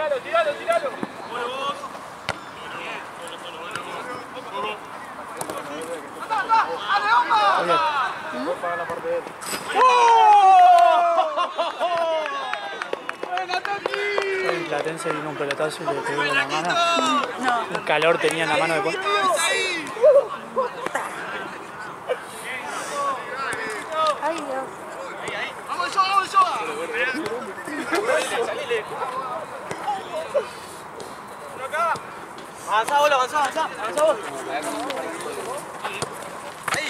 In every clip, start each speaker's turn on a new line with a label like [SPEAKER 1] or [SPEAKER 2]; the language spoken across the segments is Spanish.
[SPEAKER 1] Tiralo. Para la parte de él.
[SPEAKER 2] El Platense vino un pelotazo y le pegó en la mano.
[SPEAKER 3] No.
[SPEAKER 2] Un calor tenía en la mano de Ay,
[SPEAKER 3] Dios.
[SPEAKER 1] ¡Vamos, yo! Avanzá, bola, avanzá. Ahí.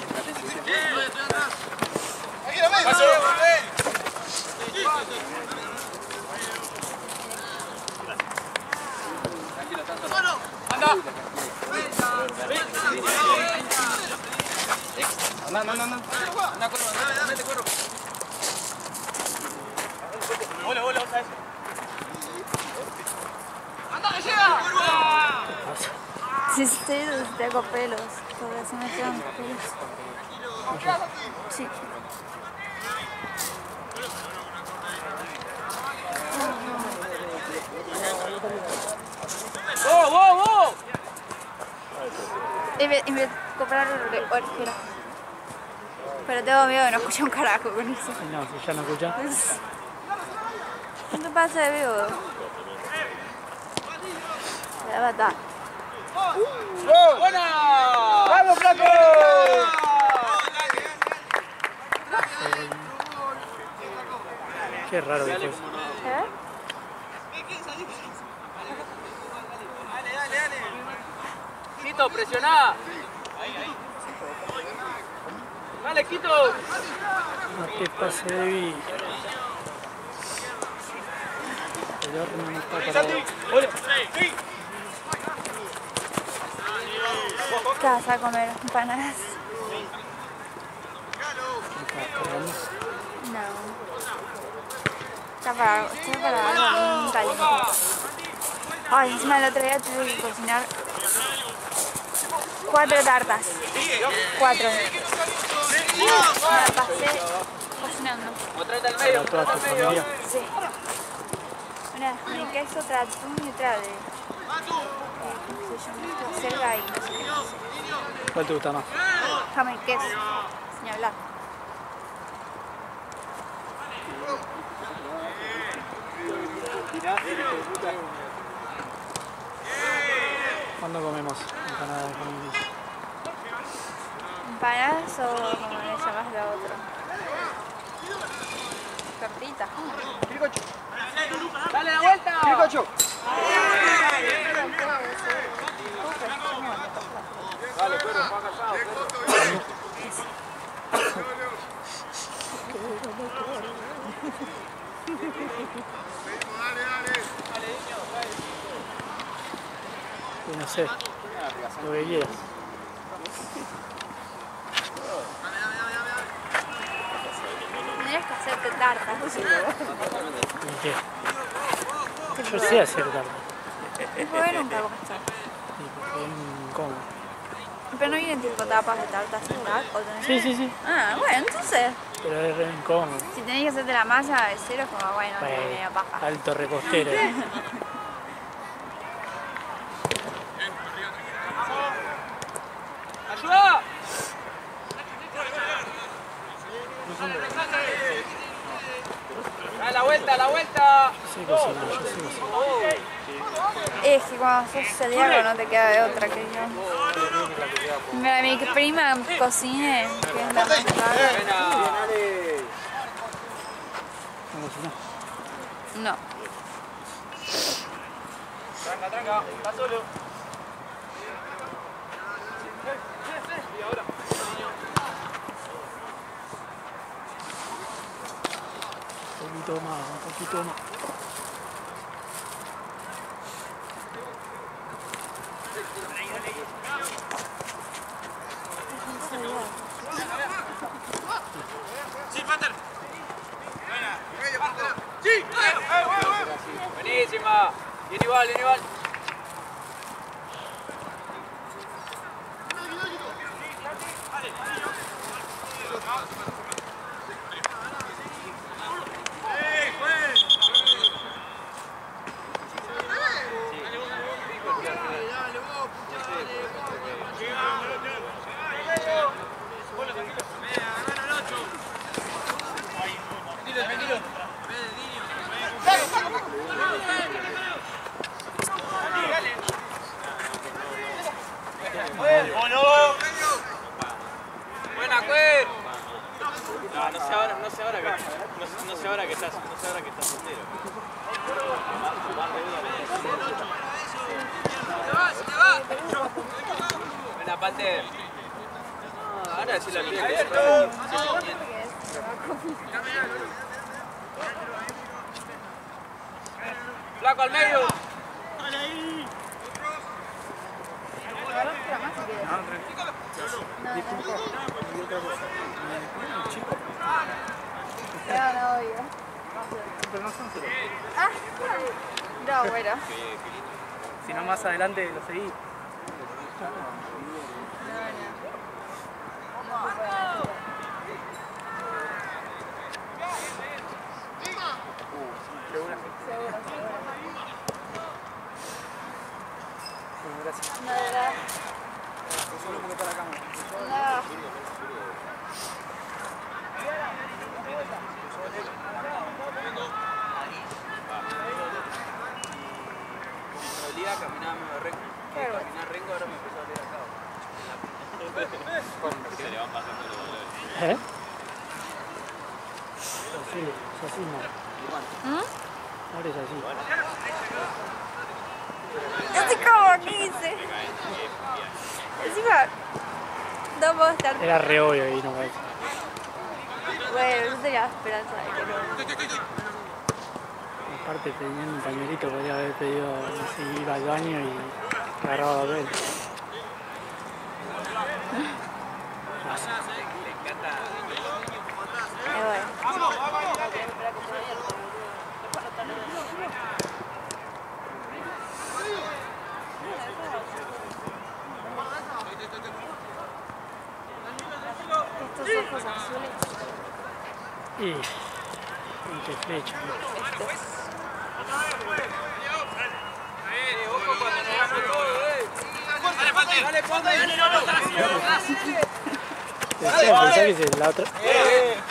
[SPEAKER 1] Ahí la ves. Anda. Anda, corro. Bola, vamos a eso. ¡Anda, que llega!
[SPEAKER 3] Sí, tengo pelos. Todavía se me quedan pelos. Sí.
[SPEAKER 1] ¡Wow!
[SPEAKER 3] Y me compraron orejera. Pero tengo miedo de no escuchar un carajo con eso.
[SPEAKER 2] no, si ya no escuchás.
[SPEAKER 3] No te pasa de vivo. Me va a matar.
[SPEAKER 1] ¡Buena! ¡Vamos, Flaco!
[SPEAKER 2] Qué raro que fue.
[SPEAKER 3] ¿Eh?
[SPEAKER 1] Dale. Quito, presioná. Dale, Quito.
[SPEAKER 2] No te pase de vida. El horno no está parado.
[SPEAKER 3] ¿Qué vas a comer? ¿Empanadas? No. Está para algo muy caliente. Ay, encima el otro día tuve que cocinar 4 tartas. 4. Me la pasé cocinando.
[SPEAKER 1] Otra vez al medio.
[SPEAKER 2] Para toda tu familia.
[SPEAKER 3] Sí. Una de queso, otra de atún y otra de... ¿cómo se llama? Selga y no sé qué.
[SPEAKER 2] ¿Cuál te gusta más?
[SPEAKER 3] Jamón y queso. Sin hablar.
[SPEAKER 2] ¿Cuándo comemos empanadas de jamón?
[SPEAKER 3] ¿Empanadas o como le llamas la otra? Tortita.
[SPEAKER 1] ¡Dale la vuelta! ¡Picocho! Dale, pero para acá,
[SPEAKER 2] Y no sé, lo que quieras.
[SPEAKER 3] Tendrías que hacerte tartas.
[SPEAKER 2] ¿Y qué? Yo sé hacer tarta.
[SPEAKER 3] Porque nunca comes tartas.
[SPEAKER 2] Sí, porque es incómodo.
[SPEAKER 3] Pero no vienen tipo tapas de tartas, ¿verdad? ¿O tenés?
[SPEAKER 2] Sí.
[SPEAKER 3] Ah, bueno, entonces,
[SPEAKER 2] Pero es re incómodo.
[SPEAKER 3] si tenés que hacerte la masa de cero, es como, bueno,
[SPEAKER 2] Bueno,
[SPEAKER 3] media paja.
[SPEAKER 2] alto repostero.
[SPEAKER 1] ¡Ayuda! ¡Dale la vuelta!
[SPEAKER 2] Sí, cocino, yo sí cocino.
[SPEAKER 3] Es que cuando sos celíaco no te queda de otra que yo. Mira, mi prima cocine, que es la más rara.
[SPEAKER 2] ¿No cocinás?
[SPEAKER 3] No.
[SPEAKER 1] Tranca, está solo. Y ahora.
[SPEAKER 2] Un poquito más.
[SPEAKER 1] Sí, Panther. Sí. Buenísima. Bien igual. Tranquilo, tranquilo. Buena, Cuen. No sé ahora que estás soltero. Buena, Pater. Ahora sí la piel que Flaco al medio. Dale ahí.
[SPEAKER 3] No, obvio.
[SPEAKER 2] Pero no son solo.
[SPEAKER 3] Ah, no, bueno.
[SPEAKER 2] Si no, más adelante lo seguí. Gracias.
[SPEAKER 3] No, de verdad.
[SPEAKER 2] Solo porque está la cámara.
[SPEAKER 3] No.
[SPEAKER 1] Me dolía caminar medio rengo. Caminar rengo ahora me empezó a doler acá. Se le van pasando los dolores.
[SPEAKER 2] Así no. Ahora es así.
[SPEAKER 3] Yo estoy como 15. Encima, no puedo estar.
[SPEAKER 2] Era re obvio ahí, no parece.
[SPEAKER 3] Bueno, yo tenía esperanza de que no.
[SPEAKER 2] Aparte teniendo un pañuelito podría haber pedido, no sé, iba al baño y agarraba papel.
[SPEAKER 3] Estos ojos azules.
[SPEAKER 2] Y qué flecha.
[SPEAKER 1] Ojo cuando nos vamos todos, Dale, Pater. Dale,
[SPEAKER 2] Pensé que el otro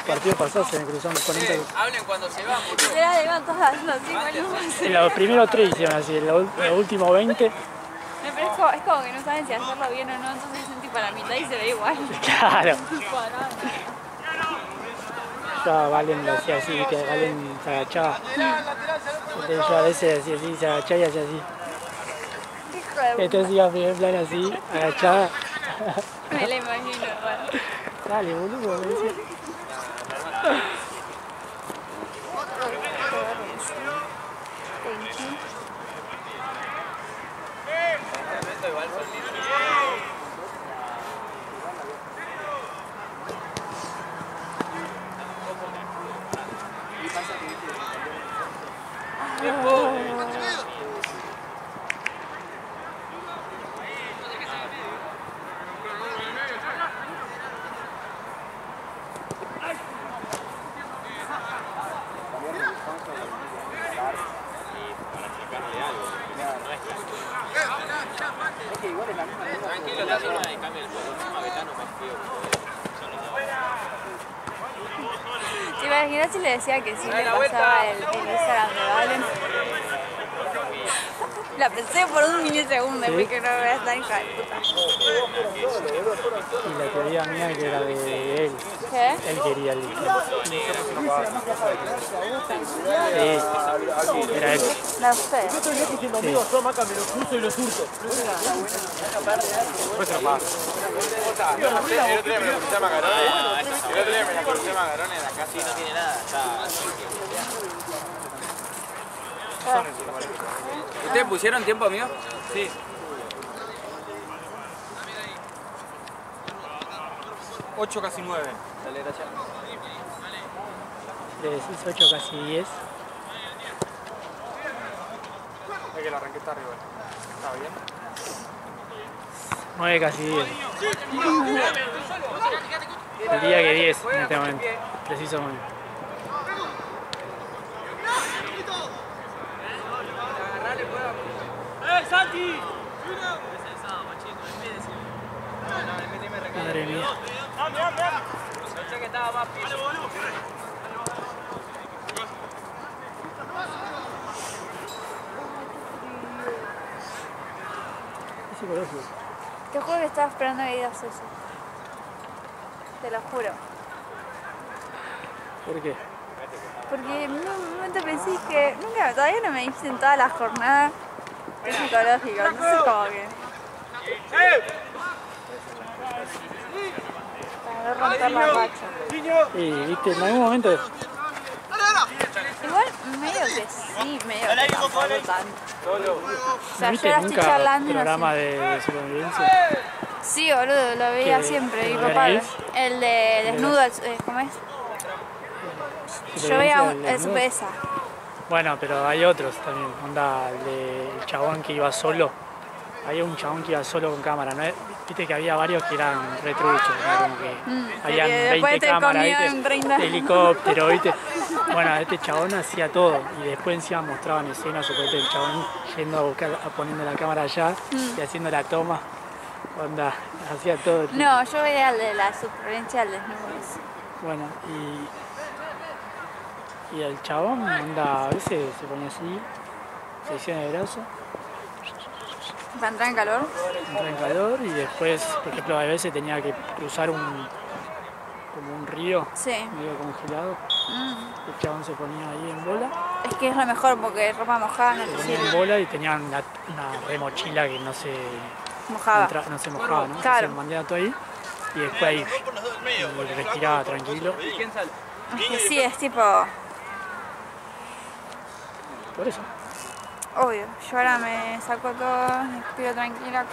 [SPEAKER 2] partido pasado se me cruzaron 40.
[SPEAKER 1] Hablen cuando se van, boludo.
[SPEAKER 3] Literal, iban todas haciendo así, boludo.
[SPEAKER 2] En los primeros 3 hicieron así, en los últimos 20.
[SPEAKER 3] Pero es como que no saben si hacerlo bien o no, entonces hacen tipo a la mitad y se ve igual.
[SPEAKER 2] Claro. Ya Valen lo hacía así, que Valen se agachaba. Entonces yo a veces hacía así, se agachaba y hacía así.
[SPEAKER 3] Hijo de puta.
[SPEAKER 2] Entonces iba a primer plano así, agachada.
[SPEAKER 3] Me la imagino, bueno.
[SPEAKER 2] Dale, boludo, me decía.
[SPEAKER 1] Tranquilo, la zona de cambio del sistema betano más frío.
[SPEAKER 3] ¿Te imaginas si le decía que sí le pasaba el Instagram de Valen? La pensé por un milisegundo,
[SPEAKER 2] ¿Sí?
[SPEAKER 3] porque no me voy a estar hija de puta.
[SPEAKER 2] Y la teoría mía que era de él.
[SPEAKER 3] ¿Qué?
[SPEAKER 2] Él quería el líquido. Sí, era él.
[SPEAKER 3] No sé.
[SPEAKER 1] Casi no tiene nada. ¿Ustedes pusieron tiempo, amigo? Sí. Ocho, casi 9. Dale, gracias.
[SPEAKER 2] Le decís 8, casi 10.
[SPEAKER 1] Es que el arranque está arriba. ¿Está bien?
[SPEAKER 2] 9, casi 10. El día que 10 en este momento. Preciso momento.
[SPEAKER 1] ¡Santi!
[SPEAKER 2] Madre mía.
[SPEAKER 1] Pensé que estaba más piso.
[SPEAKER 2] lógico.
[SPEAKER 3] Te juro que estaba esperando que digas eso. Te lo juro.
[SPEAKER 2] ¿Por qué?
[SPEAKER 3] Porque en un momento pensé que todavía no me dijiste en toda la jornada que es psicológico, entonces como que... Para no romper la racha.
[SPEAKER 2] Y viste, en algún momento...
[SPEAKER 3] Igual medio que sí, medio que tampoco tanto. O sea, yo
[SPEAKER 2] ¿Viste
[SPEAKER 3] ahora estoy
[SPEAKER 2] nunca
[SPEAKER 3] charlando y no
[SPEAKER 2] programa
[SPEAKER 3] sé.
[SPEAKER 2] de supervivencia?
[SPEAKER 3] Sí, boludo, lo veía
[SPEAKER 2] ¿Qué?
[SPEAKER 3] siempre, mi
[SPEAKER 2] ¿Lo
[SPEAKER 3] papá.
[SPEAKER 2] veías?
[SPEAKER 3] El de desnudo, ¿cómo es? Yo veía el
[SPEAKER 2] desnudo?
[SPEAKER 3] Super esa.
[SPEAKER 2] Bueno, pero hay otros también. Onda, el chabón que iba solo. Había un chabón que iba solo con cámara, ¿no? Viste que había varios que eran retruchos, ¿no? Como que habían
[SPEAKER 3] que después
[SPEAKER 2] 20
[SPEAKER 3] te
[SPEAKER 2] cámaras,
[SPEAKER 3] comían
[SPEAKER 2] ¿viste?
[SPEAKER 3] 30.
[SPEAKER 2] Helicóptero, ¿viste? Bueno, este chabón hacía todo y después encima mostraban escenas, suponete el chabón yendo a buscar, poniendo la cámara allá y haciendo la toma. Onda, hacía todo. Tipo.
[SPEAKER 3] No, yo veía el de la supervivencia al desnudo. ese.
[SPEAKER 2] Bueno, y el chabón, onda, a veces se ponía así, se hacía en el brazo.
[SPEAKER 3] ¿Para entrar en calor?
[SPEAKER 2] Entraba en calor y después, por ejemplo, a veces tenía que cruzar como un río
[SPEAKER 3] Sí.
[SPEAKER 2] medio congelado. El chabón se ponía ahí en bola,
[SPEAKER 3] Es que es lo mejor porque ropa mojada no
[SPEAKER 2] se
[SPEAKER 3] te
[SPEAKER 2] ponía en
[SPEAKER 3] sirve.
[SPEAKER 2] bola y tenía una remochila que no se
[SPEAKER 3] Mojada.
[SPEAKER 2] no se mojaba, ¿no?
[SPEAKER 3] Claro.
[SPEAKER 2] Se mandaba todo ahí y después ahí y respiraba tranquilo.
[SPEAKER 1] ¿Y quién sale?
[SPEAKER 3] Es que sí, es tipo...
[SPEAKER 2] Por eso.
[SPEAKER 3] Obvio. Yo ahora me saco todo, me respiro tranquila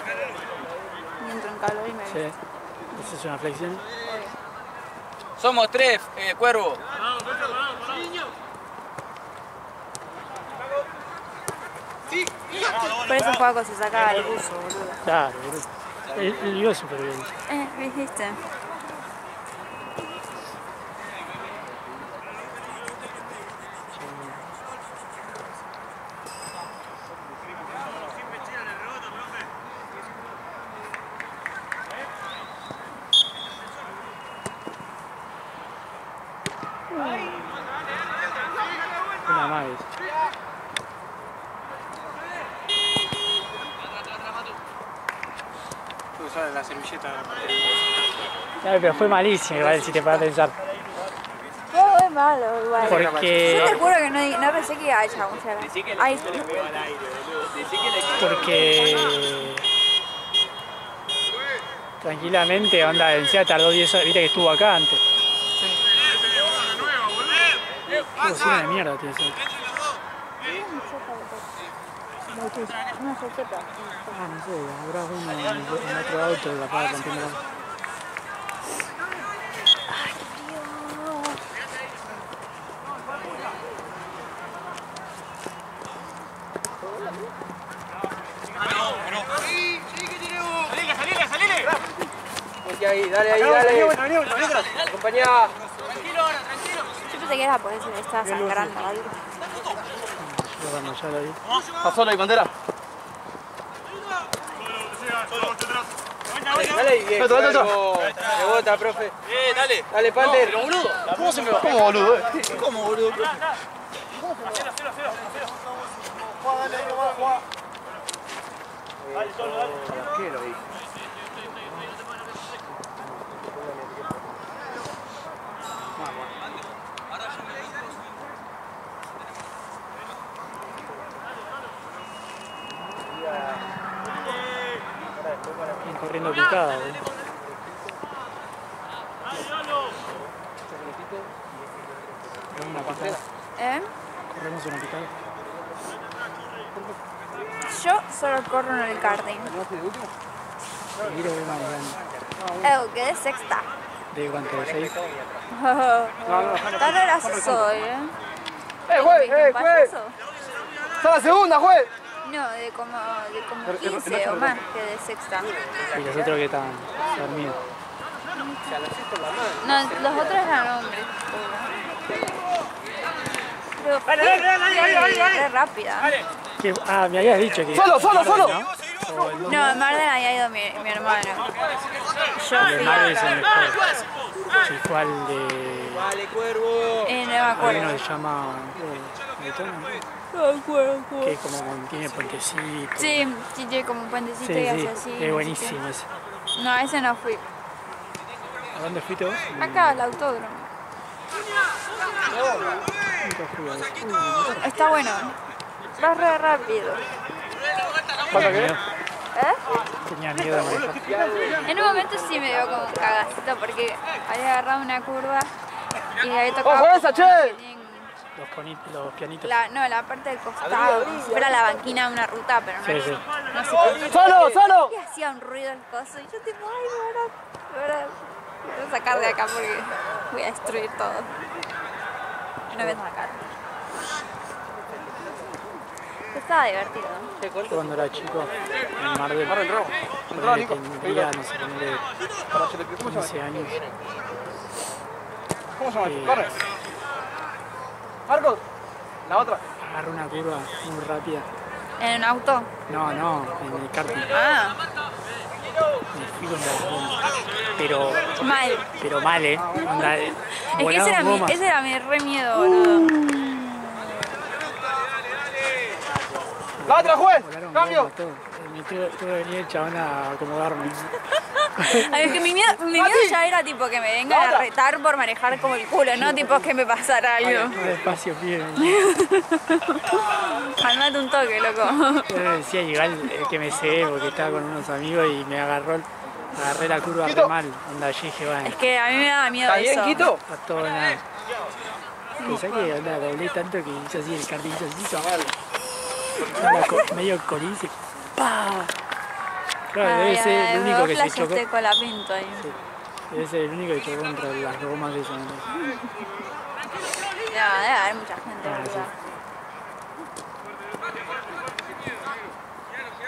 [SPEAKER 3] y entro en calor y me...
[SPEAKER 2] Sí. Esa es una flexión.
[SPEAKER 1] Somos tres, Cuervo.
[SPEAKER 3] Por eso Juaco se sacaba el buzo, boludo.
[SPEAKER 2] Claro, boludo. Él iba súper bien.
[SPEAKER 3] ¿Viste?
[SPEAKER 2] Una más.
[SPEAKER 4] Usar la servilleta.
[SPEAKER 2] Claro, pero fue malísimo igual si te paras a pensar.
[SPEAKER 3] Todo es malo igual. Yo
[SPEAKER 2] Porque,
[SPEAKER 3] te juro que no pensé que iba a chamuchar. Ay,
[SPEAKER 2] porque tranquilamente, onda, encima tardó 10 horas, viste que estuvo acá antes. Qué cocina de mierda tiene ese.
[SPEAKER 3] una soqueta.
[SPEAKER 2] Ah, no sé, habrá uno en otro auto y la paga rompiendo la...
[SPEAKER 1] Ahí, dale. Acompañá.
[SPEAKER 3] Yo pensé que era por eso que estaba sangrando algo.
[SPEAKER 2] Yo cuando ya lo vi.
[SPEAKER 1] Pasó la bandera. Dale, bien. Rebota, profe. Dale. Dale, Panther. No, boludo. ¿Cómo se me va?
[SPEAKER 4] ¿Cómo boludo?
[SPEAKER 1] ¿Cómo, boludo? ¿Qué lo vi?
[SPEAKER 2] Bien corriendo picada, ¿eh? Una picada. Corremos una picada.
[SPEAKER 3] Yo solo corro en el karting.
[SPEAKER 2] Miro de más grande.
[SPEAKER 3] Quedé sexta.
[SPEAKER 2] ¿De cuánto? ¿De 6?
[SPEAKER 3] Tan gracioso hoy,
[SPEAKER 1] Juez,
[SPEAKER 3] ¿Qué
[SPEAKER 1] juez. ¡Está la segunda, juez!
[SPEAKER 3] No, de como 15 o más que de sexta.
[SPEAKER 2] Y los otros que estaban dormidos.
[SPEAKER 3] No, los otros eran hombres. Pero re rápida.
[SPEAKER 2] ¿Qué? Ah, me habías dicho que...
[SPEAKER 1] ¡Solo!
[SPEAKER 3] No, en Marden había ido mi hermano. Yo
[SPEAKER 2] El de
[SPEAKER 3] fui
[SPEAKER 2] Marvel es
[SPEAKER 3] a...
[SPEAKER 2] el mejor. Sí, fue al de...
[SPEAKER 1] Dale, Cuervo.
[SPEAKER 3] No me
[SPEAKER 2] Hay uno
[SPEAKER 3] acuerdo.
[SPEAKER 2] que se llama Daytona,
[SPEAKER 3] No me acuerdo.
[SPEAKER 2] que es como tiene puentecito.
[SPEAKER 3] Sí, sí, tiene como un puentecito
[SPEAKER 2] Sí,
[SPEAKER 3] y hace
[SPEAKER 2] sí,
[SPEAKER 3] así.
[SPEAKER 2] es
[SPEAKER 3] no sé
[SPEAKER 2] buenísimo ese.
[SPEAKER 3] qué. No, ese no fui.
[SPEAKER 2] ¿A dónde fuiste vos?
[SPEAKER 3] Acá, al autódromo.
[SPEAKER 2] Nunca fui a eso.
[SPEAKER 3] Está bueno. Vas re rápido.
[SPEAKER 2] ¿Pasa qué?
[SPEAKER 3] ¿Eh?
[SPEAKER 2] Tenía miedo de manejar.
[SPEAKER 3] En un momento sí me dio como un cagacito porque había agarrado una curva y había tocado.
[SPEAKER 1] ¡Ojo esa, che!
[SPEAKER 2] Los pianitos.
[SPEAKER 3] La parte del costado, como si fuera la banquina de una ruta, pero no,
[SPEAKER 2] Sí, sí.
[SPEAKER 3] no sé qué.
[SPEAKER 1] ¡Solo, solo!
[SPEAKER 3] Y hacía un ruido el coso y yo tipo, ay, me voy a sacar de acá porque voy a destruir todo. No voy a sacar. Estaba divertido.
[SPEAKER 2] Yo cuando era chico, en Mar del tendría, no sé, ponerle 15 años.
[SPEAKER 1] ¿Cómo se llama? ¡Corre! Marcos, la otra.
[SPEAKER 2] Agarré una curva muy rápida.
[SPEAKER 3] ¿En un auto?
[SPEAKER 2] No, en el karting.
[SPEAKER 3] Ah,
[SPEAKER 2] Me fui con la goma.
[SPEAKER 3] mal.
[SPEAKER 2] Pero mal, Onda,
[SPEAKER 3] Es que
[SPEAKER 2] volaban gomas.
[SPEAKER 3] ese era mi re miedo, boludo.
[SPEAKER 1] La otra, juez.
[SPEAKER 2] Volaron
[SPEAKER 1] Cambio.
[SPEAKER 2] gomas, todo. Tuve que venir el chabón a acomodarme.
[SPEAKER 3] Ay, es que mi miedo ya era tipo que me vengan a retar por manejar como el culo, no tipo que me pasara algo.
[SPEAKER 2] No, despacio, pibe.
[SPEAKER 3] Calmate un toque, loco.
[SPEAKER 2] Yo le decía igual que me sé porque estaba con unos amigos y me agarré la curva re mal. Onda, yo dije, bueno,
[SPEAKER 3] Es que a mí me daba miedo
[SPEAKER 1] ¿Está bien,
[SPEAKER 3] eso.
[SPEAKER 1] Quito?
[SPEAKER 2] está todo nada. Pensé que onda, doblé tanto que hice así el karting, hizo así, hizo mal. Onda, medio colice. ¡Pah! Claro, debe ser el único que se chocó.
[SPEAKER 3] Con la pinto ahí.
[SPEAKER 2] Debe ser el único que chocó contra las gomas de eso. ¿No?
[SPEAKER 3] No, debe haber mucha gente,
[SPEAKER 2] Ah,
[SPEAKER 3] boludo.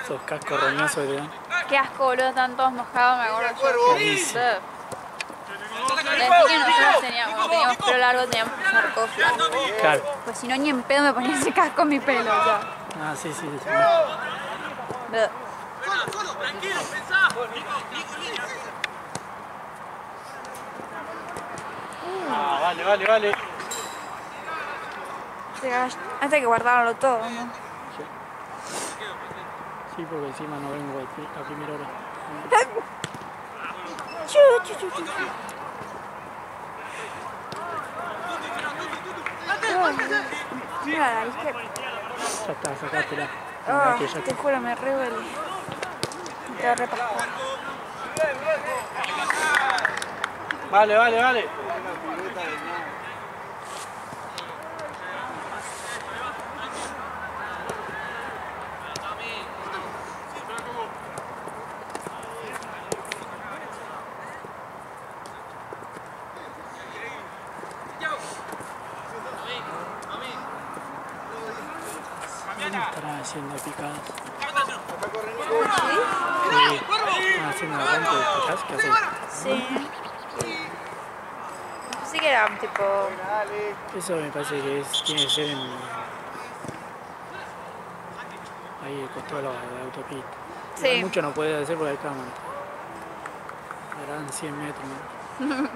[SPEAKER 2] Esos cascos roñosos que te dan.
[SPEAKER 3] Qué asco, boludo, están todos mojados, me acuerdo yo.
[SPEAKER 2] Carísimo.
[SPEAKER 3] Desde que nosotros teníamos pelo largo, teníamos que usar cofia.
[SPEAKER 2] Claro.
[SPEAKER 3] Pues si no, ni en pedo me ponía ese casco en mi pelo, o sea.
[SPEAKER 2] Ah, sí.
[SPEAKER 3] Bleh.
[SPEAKER 1] Ah, vale.
[SPEAKER 3] Antes hay que guardarlo todo, ¿no?
[SPEAKER 2] Sí, porque encima no vengo a primera hora.
[SPEAKER 3] Mira, la izquierda.
[SPEAKER 2] Ya está, sacátela.
[SPEAKER 3] Ah,
[SPEAKER 2] Que ya
[SPEAKER 3] te juro, me re duele. Me quedo re pasada.
[SPEAKER 1] Vale.
[SPEAKER 2] estarán haciendo picadas.
[SPEAKER 3] ¿Sí?
[SPEAKER 2] Sí, están haciendo arranque de picadas. ¿Qué hacen?
[SPEAKER 3] Sí. Sí que era tipo...
[SPEAKER 2] Eso me parece que tiene que ser ahí el costado de la autopista.
[SPEAKER 3] Sí.
[SPEAKER 2] Igual mucho no puede hacer porque hay cámara. Harán 100 metros, ¿no?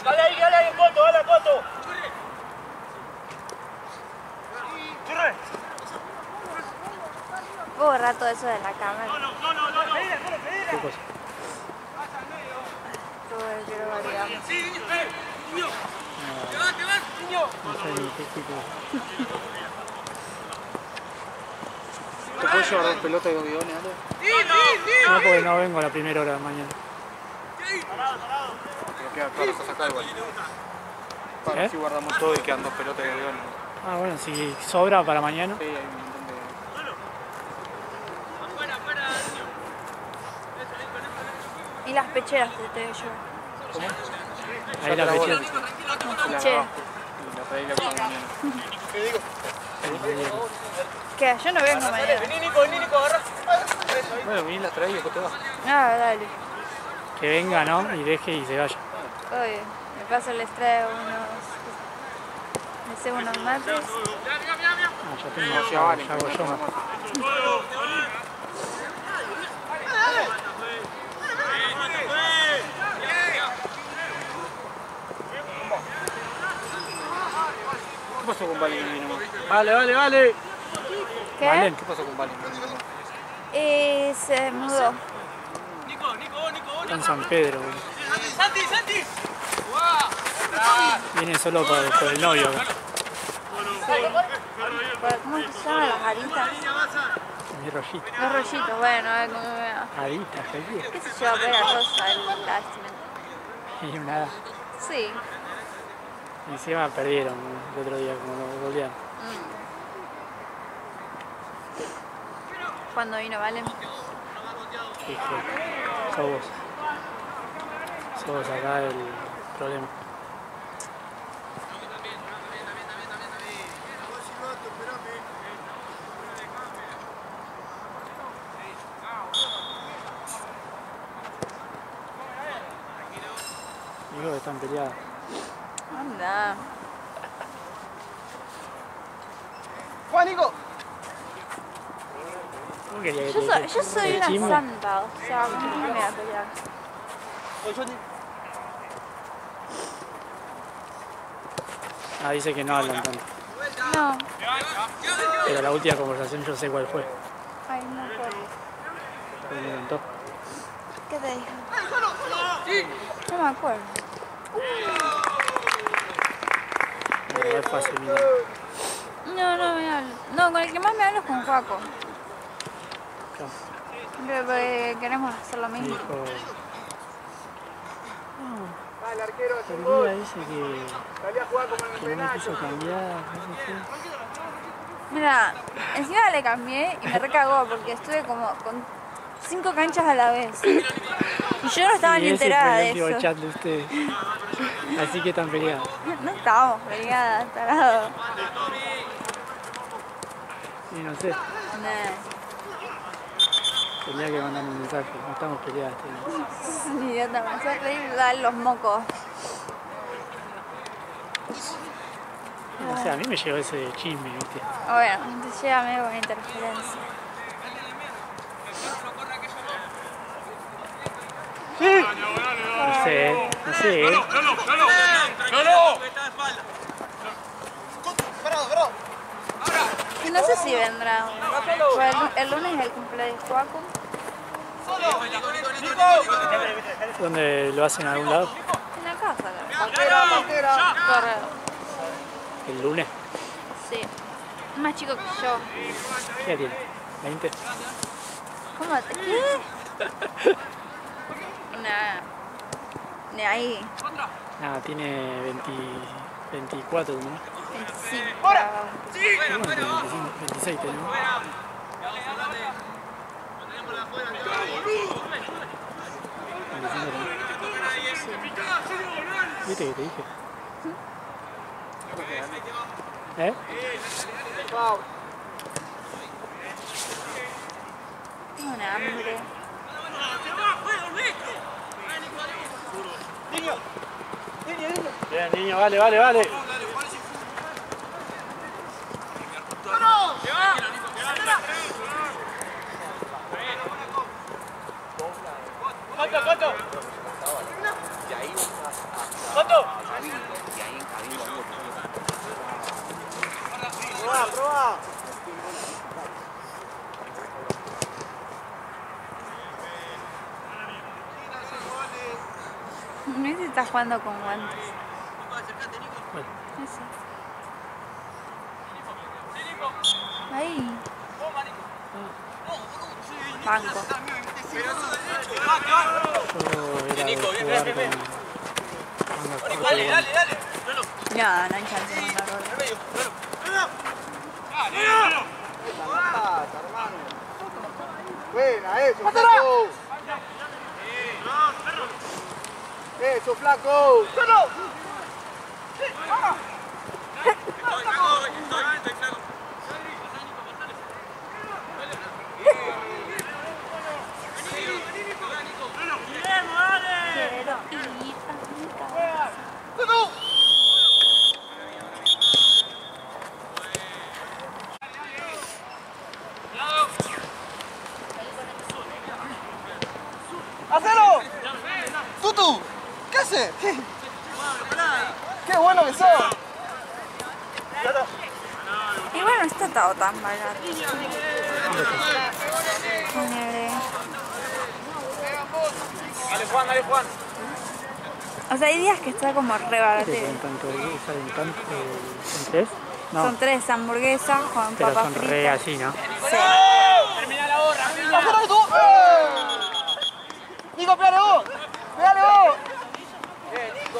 [SPEAKER 1] Dale ahí, Coto, dale, Coto.
[SPEAKER 3] ¿Puedo borrar todo eso de la cámara?
[SPEAKER 2] ¿Qué cosa?
[SPEAKER 3] Todo el quiero variar.
[SPEAKER 2] No sé ni qué tipo.
[SPEAKER 4] ¿Te puedo llevar 2 pelotas y 2 bidones, Ale?
[SPEAKER 2] No, porque no vengo a la primera hora de mañana.
[SPEAKER 4] Pero quedan todas las cosas acá igual. Para si guardamos todo y quedan 2 pelotas y 2 bidones.
[SPEAKER 2] Ah, bueno, si sobra para mañana.
[SPEAKER 4] Sí, hay un montón de...
[SPEAKER 3] Y las pecheras que te llevo.
[SPEAKER 4] ¿Cómo?
[SPEAKER 2] Ahí la fecha.
[SPEAKER 3] Las
[SPEAKER 4] Che.
[SPEAKER 3] pecheras.
[SPEAKER 4] Y la traí la mañana.
[SPEAKER 3] ¿Qué? Yo no vengo mañana.
[SPEAKER 1] Vení, Nico, agarra.
[SPEAKER 4] Bueno, vení, las traí y después te vas.
[SPEAKER 3] Ah, dale.
[SPEAKER 2] Que venga, ¿no? Y deje y se vaya.
[SPEAKER 3] Oye, me paso, les traigo les hago unos mates.
[SPEAKER 2] Ah, ya tengo,
[SPEAKER 4] No,
[SPEAKER 2] ya
[SPEAKER 4] vale,
[SPEAKER 2] hago yo. ¿No?
[SPEAKER 4] ¿Qué pasó con Valen?
[SPEAKER 1] Vale.
[SPEAKER 3] ¿Qué?
[SPEAKER 4] Valen, ¿qué pasó con Valen?
[SPEAKER 3] Se mudó.
[SPEAKER 2] Está en San Pedro.
[SPEAKER 1] Santi.
[SPEAKER 2] Viene solo por el novio.
[SPEAKER 3] ¿Cómo se llaman las aritas?
[SPEAKER 2] Mi rollito.
[SPEAKER 3] Los rollitos, bueno, a ver cómo me va.
[SPEAKER 2] Aditas, cualquiera.
[SPEAKER 3] ¿Qué se lleva pega rosa el vestimenta?
[SPEAKER 2] Y nada.
[SPEAKER 3] Sí.
[SPEAKER 2] Encima perdieron el otro día, como lo volvían.
[SPEAKER 3] ¿Cuándo vino, Valen?
[SPEAKER 2] Dije, sos vos acá el problema. Digo que están peleados.
[SPEAKER 3] Anda.
[SPEAKER 1] Juanico.
[SPEAKER 2] ¿Cómo quería que
[SPEAKER 3] Yo soy
[SPEAKER 2] te
[SPEAKER 3] una
[SPEAKER 2] chisme?
[SPEAKER 3] santa, o sea, ¿cómo me voy a pelear?
[SPEAKER 2] Ah, dice que no hablan tanto.
[SPEAKER 3] No.
[SPEAKER 2] Pero la última conversación yo sé cuál fue.
[SPEAKER 3] Ay, no me acuerdo.
[SPEAKER 2] Me comentó.
[SPEAKER 3] ¿Qué te dijo? No me acuerdo.
[SPEAKER 2] No es fácil, mira.
[SPEAKER 3] No me hablo. No, con el que más me hablo es con Juaco. Porque queremos hacer lo mismo.
[SPEAKER 2] Dijo.
[SPEAKER 1] Dale, arquero,
[SPEAKER 2] El día dice que
[SPEAKER 1] salí a jugar como en el
[SPEAKER 2] no me
[SPEAKER 1] penal.
[SPEAKER 2] quiso cambiar, no sé qué.
[SPEAKER 3] Mira, encima le cambié y me recagó porque estuve como con 5 canchas a la vez. Y yo no estaba ni
[SPEAKER 2] Y ese
[SPEAKER 3] enterada
[SPEAKER 2] fue
[SPEAKER 3] de
[SPEAKER 2] el último
[SPEAKER 3] eso.
[SPEAKER 2] chat de ustedes. Así que están peleados.
[SPEAKER 3] No estábamos peleadas, tarado.
[SPEAKER 2] Y no sé,
[SPEAKER 3] Nah.
[SPEAKER 2] tenía que mandar un mensaje. No estamos peleadas.
[SPEAKER 3] Es un idiota, me hace reír dar los mocos.
[SPEAKER 2] No sé, a mí me llegó ese chisme, ¿viste?
[SPEAKER 3] Bueno, entonces llévame con interferencia.
[SPEAKER 2] No sé, no sé.
[SPEAKER 3] Y no sé si vendrá. Pues el lunes es el cumpleaños de Juaco.
[SPEAKER 2] ¿Dónde lo hacen en algún lado?
[SPEAKER 3] En la casa, acá. Correo.
[SPEAKER 2] ¿El lunes?
[SPEAKER 3] Sí. Es más chico que yo.
[SPEAKER 2] ¿Qué edad tiene? ¿20?
[SPEAKER 3] ¿Cómo te qué? Ni ahí.
[SPEAKER 2] Nada, tiene 24, ¿no?
[SPEAKER 3] 25.
[SPEAKER 2] Bueno, 26 tenemos. ¿Viste que te dije? ¿Eh?
[SPEAKER 3] Tengo un hambre.
[SPEAKER 2] Bien, niño, vale.
[SPEAKER 1] Proba.
[SPEAKER 3] No sé si estás jugando con guantes.
[SPEAKER 2] Bueno,
[SPEAKER 3] Eso. Ahí. Banco.
[SPEAKER 2] yo era de jugar con manga corta y guante.
[SPEAKER 3] No hay chance de mandar gol.
[SPEAKER 1] Buena, eso, flaco. Eso, flaco.
[SPEAKER 3] Quiero ir a mi casa.
[SPEAKER 1] ¡Hacelo! ¡Tutu! ¿Qué haces? ¡Qué bueno que sos!
[SPEAKER 3] no está todo tan barato. Ponele.
[SPEAKER 1] Dale Juan, dale Juan.
[SPEAKER 3] O sea, hay días que está como re barato.
[SPEAKER 2] ¿Salen tanto? ¿Son 3? No.
[SPEAKER 3] Son 3 hamburguesas con
[SPEAKER 2] Pero
[SPEAKER 3] papas
[SPEAKER 2] son
[SPEAKER 3] fritas.
[SPEAKER 2] re así, ¿no?
[SPEAKER 3] Sí.
[SPEAKER 1] Termina la borra.
[SPEAKER 5] ¡Pásalo tú! ¡Nico, pégale vos! ¡Pégale vos!
[SPEAKER 1] Nico.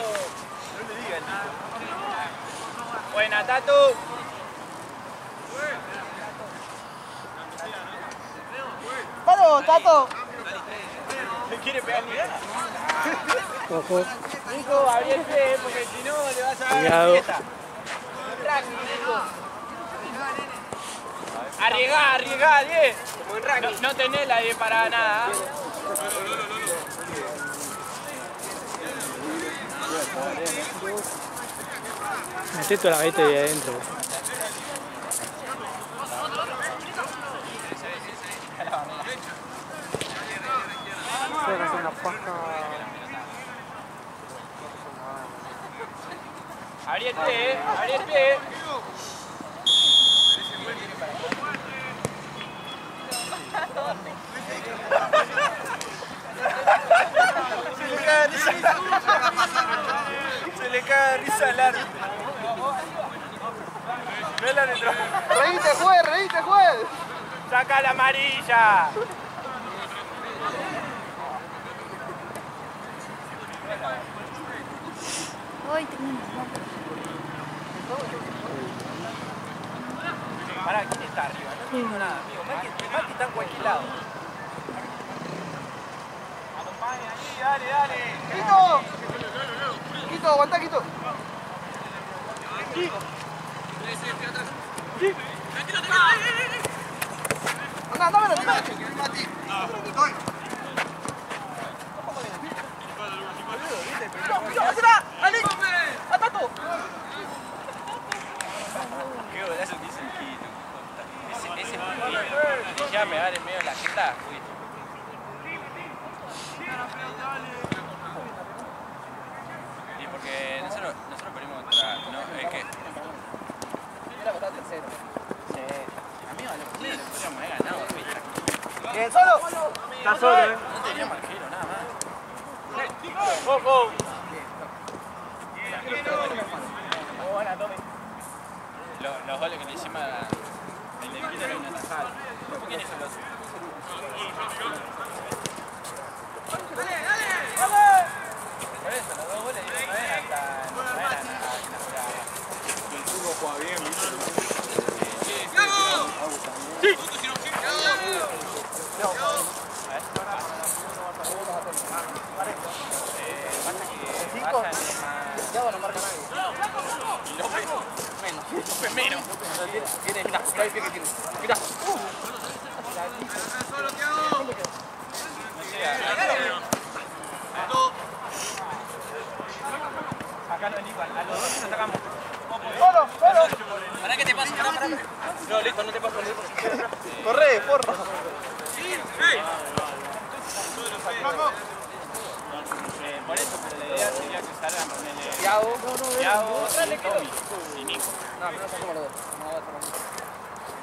[SPEAKER 1] No le digas, Nico. Buena, Tatu.
[SPEAKER 5] ¡Vamos, Tato!
[SPEAKER 1] ¿Le quiere pegar ni nada?
[SPEAKER 2] Ojo.
[SPEAKER 1] Nico, abrí el pie, porque si no le vas a dar
[SPEAKER 2] Cuidado.
[SPEAKER 1] fiesta. Rugby, Nico. Arriesgá, 10. Como en rugby. No tenés la 10 para nada.
[SPEAKER 2] Metí toda la galleta de ahí adentro.
[SPEAKER 5] Se va a hacer una paja.
[SPEAKER 1] Abrí el pie, abrí el pie. Se le cae de risa al árbitro. No es la árbitro.
[SPEAKER 5] ¡Reíte, juez!
[SPEAKER 1] Saca la amarilla.
[SPEAKER 3] Uy, tengo una moto.
[SPEAKER 1] Pará, ¿quién está arriba? No entiendo nada, amigo. Mati está en cualquier lado. Acompaña ahí, dale.
[SPEAKER 5] ¡Quito! ¡Quito, aguantá, Quito! ¡Anda, Mati! ¡Ali! ¡Atato!
[SPEAKER 1] Qué golazo que hizo el Quito. Ese porque ya me va en medio de la jeta, güey. Y porque nosotros perdimos contra... No, es que...
[SPEAKER 5] Era votar tercero.
[SPEAKER 1] Sí. Amigo, lo primero que podríamos haber ganado, ¿viste?
[SPEAKER 5] ¡Bien, solo!
[SPEAKER 1] Está solo, No teníamos arquero, nada más. ¡Ojo! Buena, tome. Los goles que le hicimos el de Quito era una tajada. ¿Quién es el otro? Por eso, los 2 goles no eran tan... No eran
[SPEAKER 4] El fútbol juega bien, ¿viste?
[SPEAKER 5] Ya no marca nadie.
[SPEAKER 1] Y López menos.
[SPEAKER 5] Tiene, mirá, ahí que tiene. Mirá.
[SPEAKER 1] Acá no es igual, a los 2 nos sacamos.
[SPEAKER 5] ¡Solo!
[SPEAKER 1] ¿Para qué te pasa? Pará. No, listo, no te paso.
[SPEAKER 5] ¡Corre, porra!
[SPEAKER 1] Por eso, pero la idea sería que salgan con el
[SPEAKER 5] Thiago.
[SPEAKER 1] Thiago y Tommy y Nico.
[SPEAKER 5] No, pero no sacamos los dos. No, sacamos uno.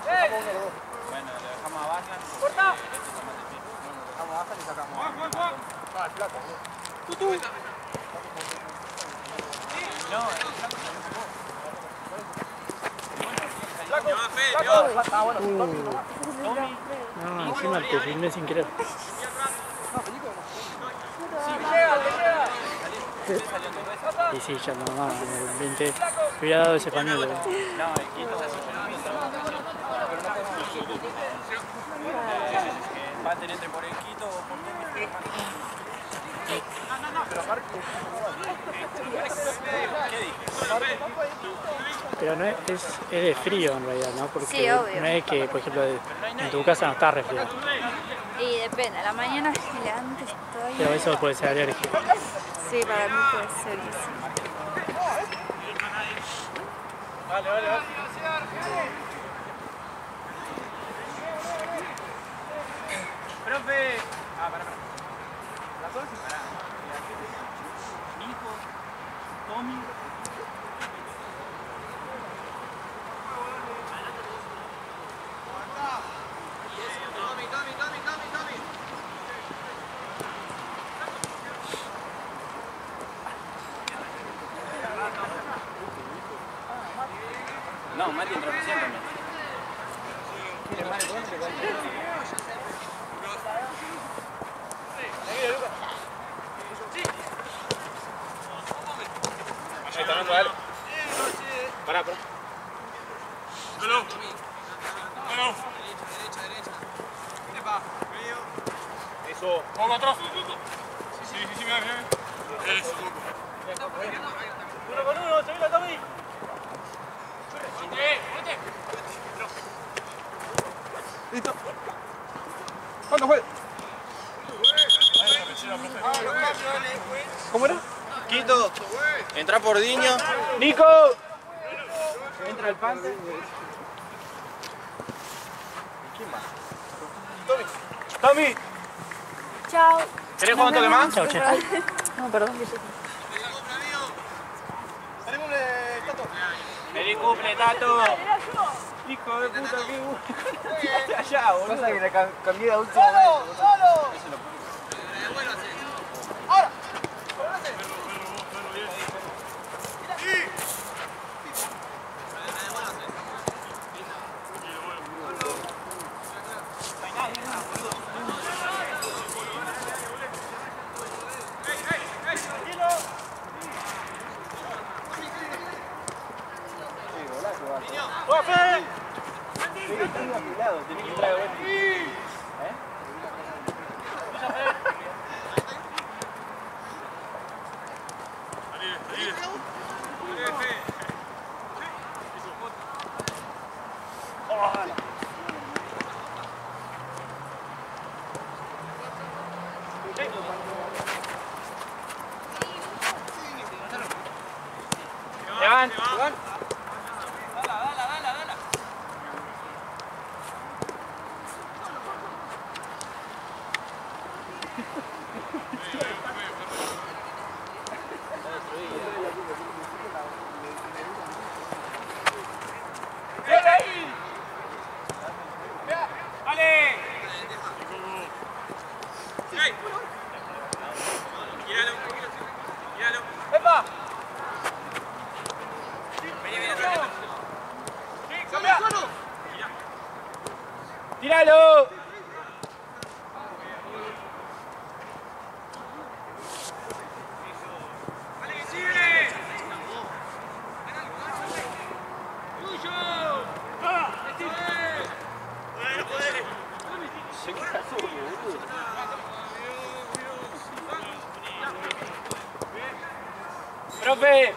[SPEAKER 5] Sacamos uno de los dos.
[SPEAKER 1] Bueno, le dejamos a Baslan.
[SPEAKER 5] ¡Corta!
[SPEAKER 1] Este toma el pie.
[SPEAKER 5] Sacamos a Bajan y sacamos. Ah, el plato.
[SPEAKER 1] No, el Flaco
[SPEAKER 5] Ah, bueno,
[SPEAKER 2] No, encima te filmé sin querer. Y sí, ya no más, en el 20 hubiera dado ese pañuelo.
[SPEAKER 1] No, el Quito se hace va a tener entre por el Quito o por qué. ¿Qué dije?
[SPEAKER 2] Pero no es de frío en realidad, ¿no? Porque
[SPEAKER 3] Sí, obvio.
[SPEAKER 2] no es que, por ejemplo, en tu casa no está resfriado.
[SPEAKER 3] Y depende, a la mañana es gigante estoy.
[SPEAKER 2] Pero eso puede ser alérgico.
[SPEAKER 3] Sí, para mí puede ser eso.
[SPEAKER 1] Vale. Profe. Pará. Las 11 pará. Nico, Tommy. No, Mati entró recién también. Ahí está hablando, dale. Pará. Eso. Vamos atrás. Sí, mira. Eso. Uno con uno, se viene Tommy.
[SPEAKER 4] Listo. ¿Cuándo fue? ¿Cómo era?
[SPEAKER 1] Quito. Entra por Diño.
[SPEAKER 2] ¡Nico!
[SPEAKER 1] Entra el Pante. ¿Quién más?
[SPEAKER 4] Tommy.
[SPEAKER 3] Chao.
[SPEAKER 1] ¿Querés jugar un toque más?
[SPEAKER 2] Chao, che.
[SPEAKER 3] No, perdón.
[SPEAKER 1] ¡Feliz cumple, Tato! Hijo de puta, qué bueno. Quédate allá, boludo.
[SPEAKER 5] Pasa que le cambié de último momento. ¡Solo! ¡Ahora!
[SPEAKER 1] ¡Profe!
[SPEAKER 5] Tengo afilado, tenés que entrar de vuelta.
[SPEAKER 1] Levanta.
[SPEAKER 2] ¡Tíralo! ¡Profe!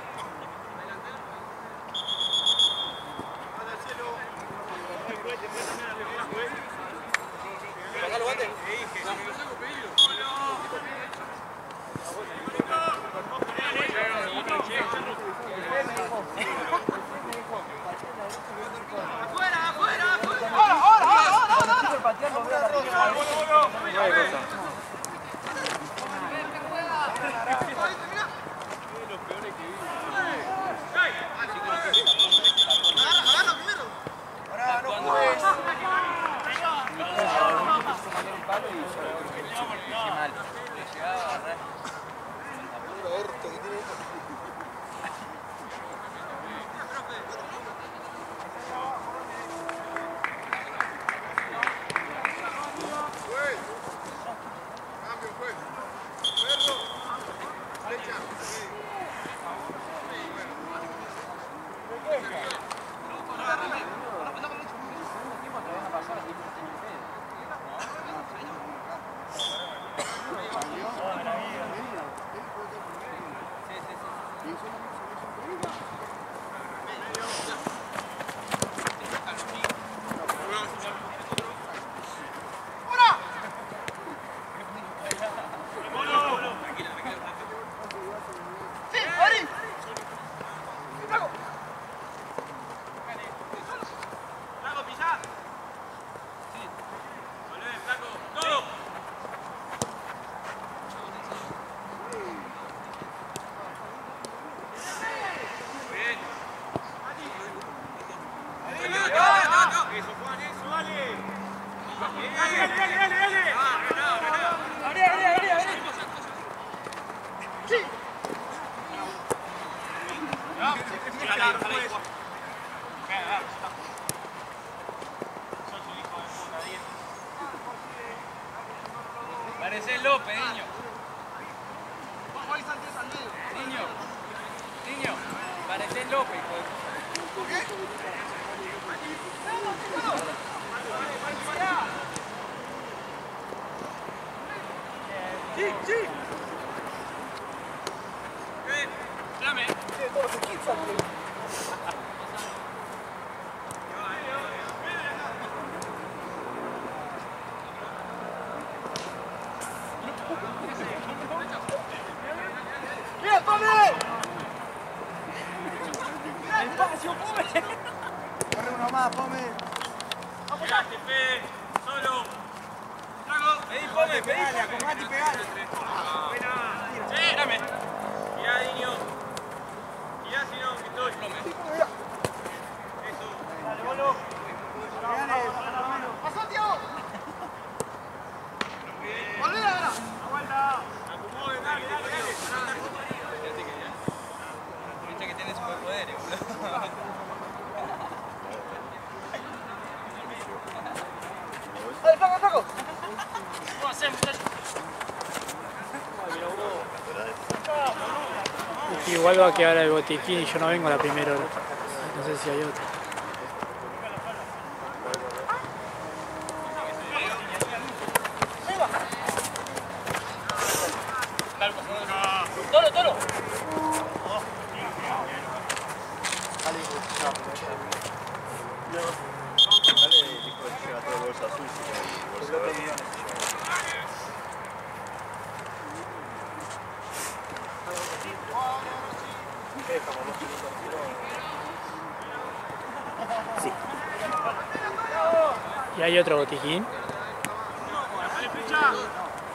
[SPEAKER 5] Corre uno más, Pome.
[SPEAKER 1] Llegaste, Fede. Solo. Trago. Pedí, Pome, pedí.
[SPEAKER 5] Acomodate y pegale.
[SPEAKER 1] Sí, dame. Mirá, Diño. Mirá si no, que estoy. Pome. Eso. Dale, bolo.
[SPEAKER 5] ¡Pasó, tío! ¡Volvé ahora!
[SPEAKER 1] Aguanta. Acomode, dale, dale, dale.
[SPEAKER 6] Viste que tiene superpoderes, boludo.
[SPEAKER 5] ¡Dale, flaco, flaco!
[SPEAKER 1] ¿Cómo hacemos, muchachos?
[SPEAKER 2] Igual va a quedar el botiquín y yo no vengo a la primera hora. No sé si hay otra.
[SPEAKER 1] ¡Tolo, tolo!
[SPEAKER 2] ¿Y hay otro botiquín?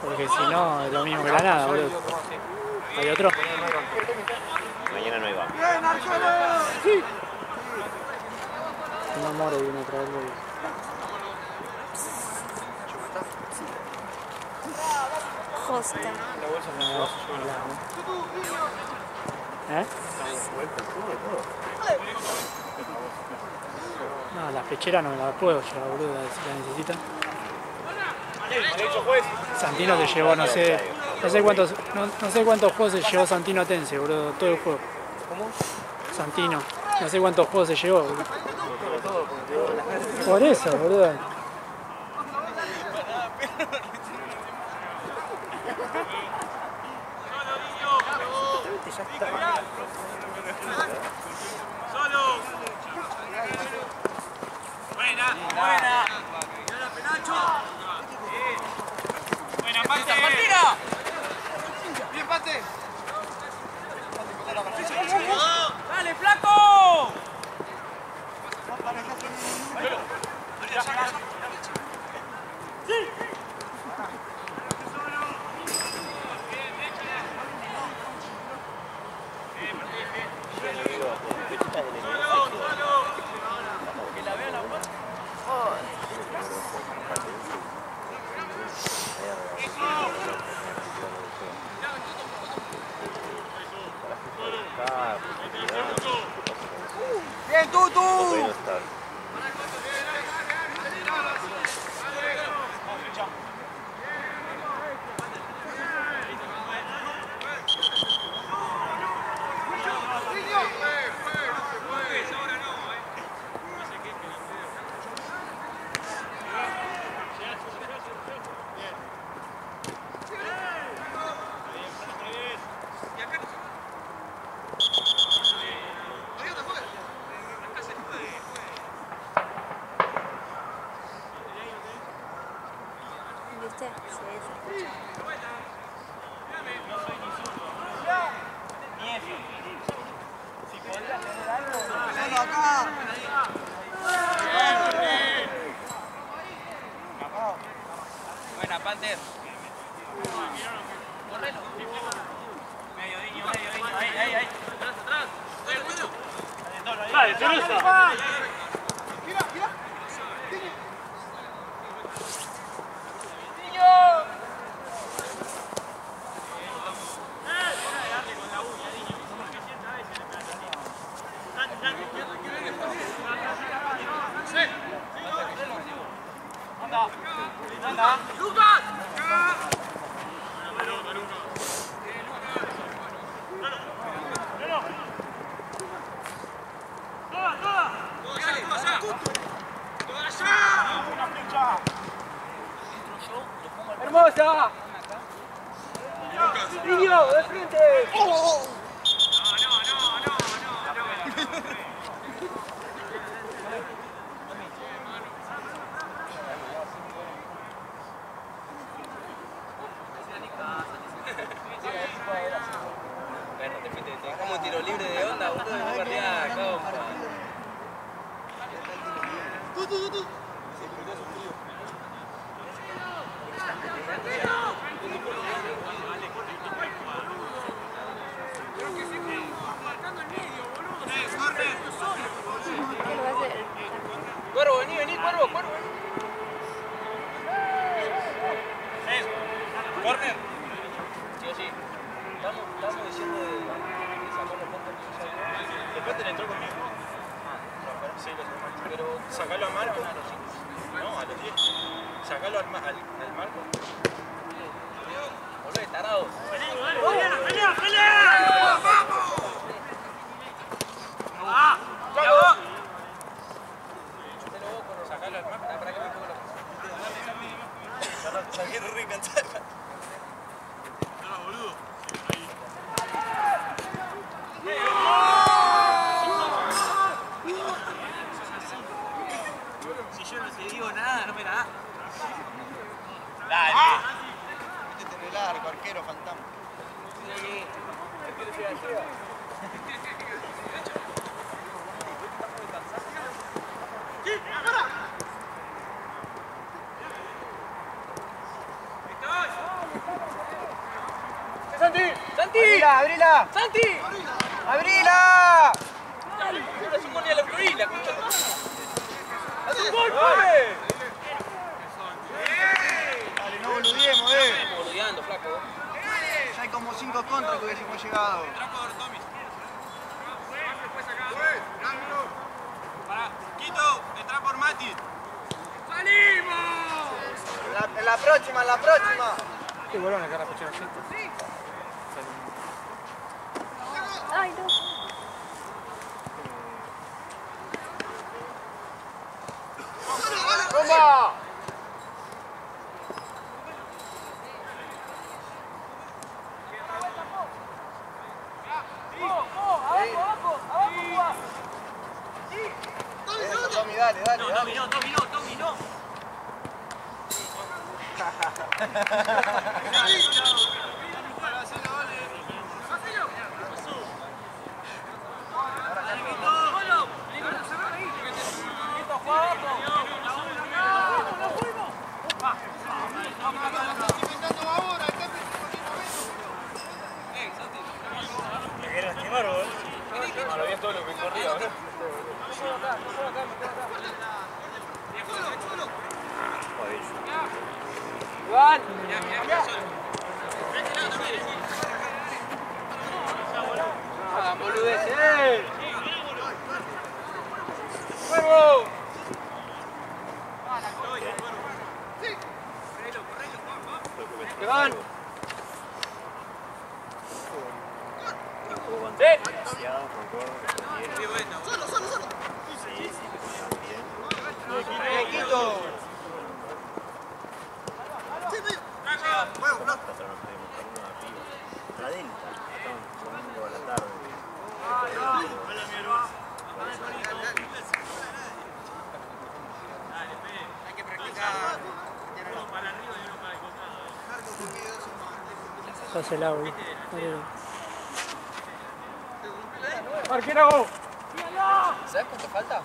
[SPEAKER 2] Porque si no, es lo mismo que la nada, boludo. ¿Hay otro?
[SPEAKER 7] Mañana no iba.
[SPEAKER 5] ¡Bien, Arcano! ¡Sí!
[SPEAKER 2] No more viene a traerlo.
[SPEAKER 3] Justo.
[SPEAKER 2] ¿Eh? No, la pechera no me la puedo llevar, boludo, si la necesitan. Santino se llevó, no sé cuántos juegos se llevó Santino Atense, boludo, todo el juego.
[SPEAKER 4] ¿Cómo?
[SPEAKER 2] Santino, no sé cuántos juegos se llevó, boludo. Por eso, boludo.
[SPEAKER 1] ¡Solo! ¡Buena! ¡Buena! ¡Penacho! ¡Buena, Pate! ¡Partida!
[SPEAKER 5] ¡Bien, Pate!
[SPEAKER 1] ¡Dale, flaco!
[SPEAKER 5] ¡Bien, Tutu!
[SPEAKER 3] ¿Viste? Sí, se escucha.
[SPEAKER 5] ¡Solo acá!
[SPEAKER 6] Buena, Panther.
[SPEAKER 1] Correlo. Medio, Diño, medio. Ahí. Atrás, atrás. Dale, Teresa.
[SPEAKER 5] ¡Mira, mira!
[SPEAKER 1] ¡Anda! ¡Lucas!
[SPEAKER 5] ¡Hermosa! ¡Niño, de frente!
[SPEAKER 6] Bueno, te dejamos un tiro libre de onda, boludo, no perdía compa. Cuervo, vení, cuervo. Corner. Sí o sí. Estamos diciendo de sacar los puntos que usa.
[SPEAKER 1] Después te le entró conmigo. Sí, pero sacalo a Marco. No, a los 10. Sacalo al Marco.
[SPEAKER 6] Boludo, tarado.
[SPEAKER 5] ¡Pelea!
[SPEAKER 1] Sacalo al Marco.
[SPEAKER 6] Para que me ponga la
[SPEAKER 1] Saqué re cansado.
[SPEAKER 6] Si yo no te digo nada, no me la da.
[SPEAKER 1] Dale.
[SPEAKER 4] Métete en el arco, arquero fantasma.
[SPEAKER 5] ¡Santi! ¡Abrila!
[SPEAKER 6] ¡Santi!
[SPEAKER 5] ¡Abrila!
[SPEAKER 6] Dale, es un gol de la Florida, concha.
[SPEAKER 5] ¡Haz un gol, Pame!
[SPEAKER 4] Dale, no boludiemos,
[SPEAKER 6] Estamos boludeando, flaco.
[SPEAKER 4] Ya hay como 5 contras que hubiésemos llegado.
[SPEAKER 1] Quito, entra por Mati.
[SPEAKER 5] En la próxima,
[SPEAKER 2] Qué bueno acá la cochera gente.
[SPEAKER 3] Ay, no.
[SPEAKER 5] ¡Toma! Tommy, dale.
[SPEAKER 6] Dominó.
[SPEAKER 1] Lo vi todo lo que corría, ¿verdad?
[SPEAKER 5] ¡Iván! ¡Ah, boludeces! ¡Huevo! ¡Iván! ¡Quito!
[SPEAKER 7] La Delta, estamos domingo a la tarde.
[SPEAKER 6] Hay que practicar.
[SPEAKER 2] Pásela, boludo.
[SPEAKER 5] ¡Arquero!
[SPEAKER 6] ¿Sabes cuánto falta?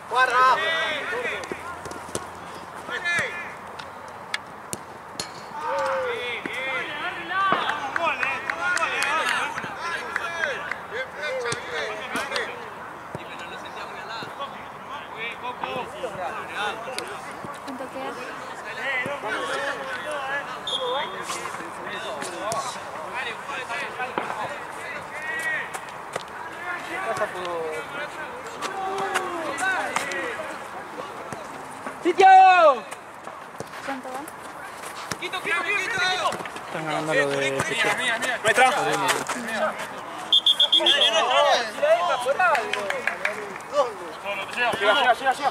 [SPEAKER 5] ¡Guarda!
[SPEAKER 3] ¿Cuánto queda?
[SPEAKER 2] ganando lo de Pecho.
[SPEAKER 4] Nuestra. Siga.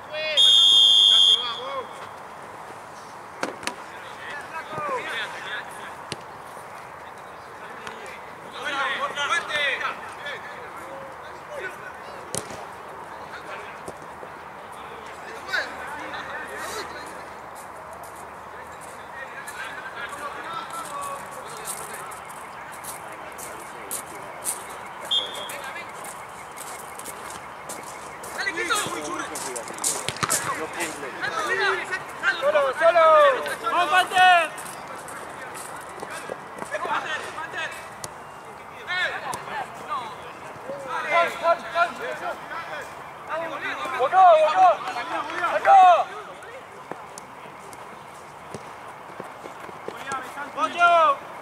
[SPEAKER 4] Pues.
[SPEAKER 6] ¡Ocho!